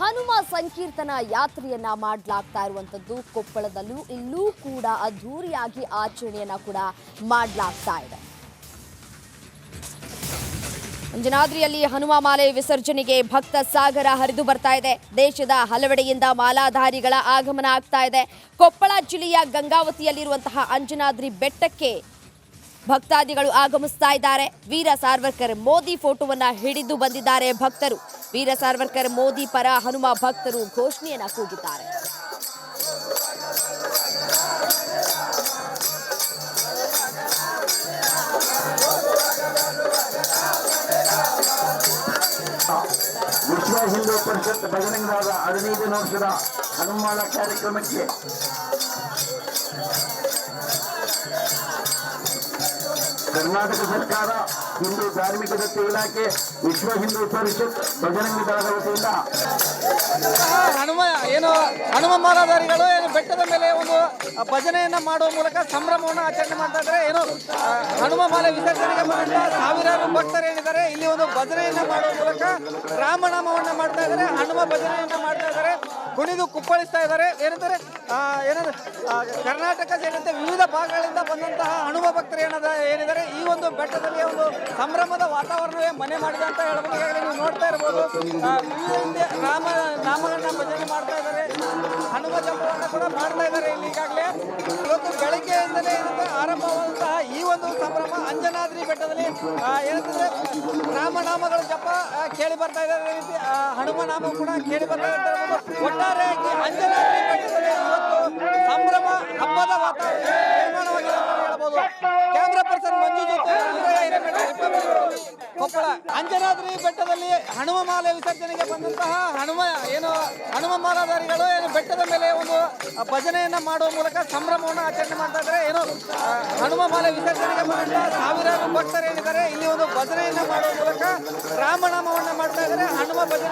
ಹನುಮ ಸಂಕೀರ್ತನ ಯಾತ್ರೆಯನ್ನ ಮಾಡಲಾಗ್ತಾ ಇರುವಂತದ್ದು ಕೊಪ್ಪಳದಲ್ಲೂ ಇಲ್ಲೂ ಕೂಡ ಅದ್ಧೂರಿಯಾಗಿ ಆಚರಣೆಯನ್ನ ಕೂಡ ಮಾಡಲಾಗ್ತಾ ಇದೆ. ಅಂಜನಾದ್ರಿಯಲ್ಲಿ ಹನುಮ ಮಾಲೆ ವಿಸರ್ಜನೆಗೆ ಭಕ್ತ ಸಾಗರ ಹರಿದು ಬರ್ತಾ ಇದೆ. ದೇಶದ ಹಲವೆಡೆಯಿಂದ ಮಾಲಾಧಾರಿಗಳ ಆಗಮನ ಆಗ್ತಾ ಇದೆ. ಕೊಪ್ಪಳ ಜಿಲ್ಲೆಯ ಗಂಗಾವತಿಯಲ್ಲಿರುವಂತಹ ಅಂಜನಾದ್ರಿ ಬೆಟ್ಟಕ್ಕೆ ಭಕ್ತಾದಿಗಳು ಆಗಮಿಸ್ತಾ ಇದ್ದಾರೆ. ವೀರ ಸಾವರ್ಕರ್ ಮೋದಿ ಫೋಟೋವನ್ನ ಹಿಡಿದು ಬಂದಿದ್ದಾರೆ ಭಕ್ತರು. ವೀರ ಸಾವರ್ಕರ್ ಮೋದಿ ಪರ ಹನುಮ ಭಕ್ತರು ಘೋಷಣೆಯನ್ನ ಕೂಗಿದ್ದಾರೆ. ವಿಶ್ವ ಹಿಂದೂ ಪರಿಷತ್ ಬಜರಂಗದ 15ನೇ ವರ್ಷದ ಹನುಮಾನ ಕಾರ್ಯಕ್ರಮಕ್ಕೆ ಕರ್ನಾಟಕ ಸರ್ಕಾರ ಹಿಂದೂ ಧಾರ್ಮಿಕ ದತ್ತಿ ಇಲಾಖೆ ವಿಶ್ವ ಹಿಂದೂ ಪರಿಷತ್ ಬಜರಂಗ ದಳದ ವತಿಯಿಂದ ಹನುಮ ಮಾಲಾಧಾರಿಗಳು ಬೆಟ್ಟದ ಮೇಲೆ ಒಂದು ಭಜನೆಯನ್ನ ಮಾಡುವ ಮೂಲಕ ಸಂಭ್ರಮವನ್ನು ಆಚರಣೆ ಮಾಡ್ತಾ ಇದ್ದಾರೆ. ಹನುಮ ಮಾಲೆ ವಿಸರ್ಜನೆಗೆ ಬಂದ ಸಾವಿರಾರು ಭಕ್ತರು ಏನಿದ್ದಾರೆ ಇಲ್ಲಿ ಒಂದು ಭಜನೆಯನ್ನ ಮಾಡುವ ಮೂಲಕ ರಾಮನಾಮವನ್ನ ಮಾಡ್ತಾ ಇದ್ದಾರೆ. ಹನುಮ ಭಜನೆಯನ್ನ ಮಾಡ್ತಾ ಇದ್ದಾರೆ, ಕುಣಿದು ಕುಪ್ಪಳಿಸ್ತಾ ಇದ್ದಾರೆ. ಏನಂದ್ರೆ ಕರ್ನಾಟಕ ಸೇರಿದಂತೆ ವಿವಿಧ ಭಾಗಗಳಿಂದ ಬಂದಂತಹ ಹನುಮ ಭಕ್ತರು ಏನಿದ್ದಾರೆ ಈ ಒಂದು ಬೆಟ್ಟದಲ್ಲಿ ಒಂದು ಸಂಭ್ರಮದ ವಾತಾವರಣವೇ ಮನೆ ಮಾಡಿದೆ ಅಂತ ಹೇಳ್ಬೋದು. ನೀವು ನೋಡ್ತಾ ಇರ್ಬೋದು, ರಾಮ ನಾಮಗಳನ್ನ ಭಜನೆ ಮಾಡ್ತಾ ಇದ್ದಾರೆ, ಹನುಮ ಜಪವನ್ನು ಕೂಡ ಮಾಡ್ತಾ ಇದ್ದಾರೆ. ಇಲ್ಲಿ ಈಗಾಗಲೇ ಇವತ್ತು ಬೆಳಗ್ಗೆಯಿಂದಲೇ ಆರಂಭವಾದಂತಹ ಈ ಒಂದು ಸಂಭ್ರಮ ಅಂಜನಾದ್ರಿ ಬೆಟ್ಟದಲ್ಲಿ ಏನಂತಂದ್ರೆ ರಾಮನಾಮಗಳ ಜಪ ಕೇಳಿ ಬರ್ತಾ ಇದ್ದಾರೆ, ರೀತಿ ಹನುಮ ನಾಮ ಕೂಡ ಕೇಳಿ ಬರ್ತಾ ಇದ್ದಾರೆ. ಒಟ್ಟಾರೆಯಾಗಿ ಅಂಜನಾದ್ರಿ ಬೆಟ್ಟದಲ್ಲಿ ಇವತ್ತು ಸಂಭ್ರಮ ಹಬ್ಬದ ವಾತಾವರಣ ನಿರ್ಮಾಣವಾಗಿದೆ ಅಂತ ಹೇಳ್ಬೋದು. ಕ್ಯಾಮ್ರಾ ಪರ್ಸನ್ ಮಂಜು ಜೊತೆ ಕೊಪ್ಪಳ. ಅಂಜನಾದ್ರಿ ಬೆಟ್ಟದಲ್ಲಿ ಹನುಮ ಮಾಲೆ ವಿಸರ್ಜನೆಗೆ ಬಂದಂತಹ ಹನುಮ ಮಾಲಾಧಾರಿಗಳು ಬೆಟ್ಟದ ಮೇಲೆ ಒಂದು ಭಜನೆಯನ್ನ ಮಾಡುವ ಮೂಲಕ ಸಂಭ್ರಮವನ್ನು ಆಚರಣೆ ಮಾಡ್ತಾ ಇದ್ದಾರೆ. ಹನುಮ ಮಾಲೆ ವಿಸರ್ಜನೆಗೆ ಬಂದ ಸಾವಿರಾರು ಭಕ್ತರು ಏನಿದ್ದಾರೆ ಇಲ್ಲಿ ಒಂದು ಭಜನೆಯನ್ನ ಮಾಡುವ ಮೂಲಕ ರಾಮನಾಮವನ್ನ ಮಾಡ್ತಾ ಇದ್ದಾರೆ. ಹನುಮ ಭಜನೆ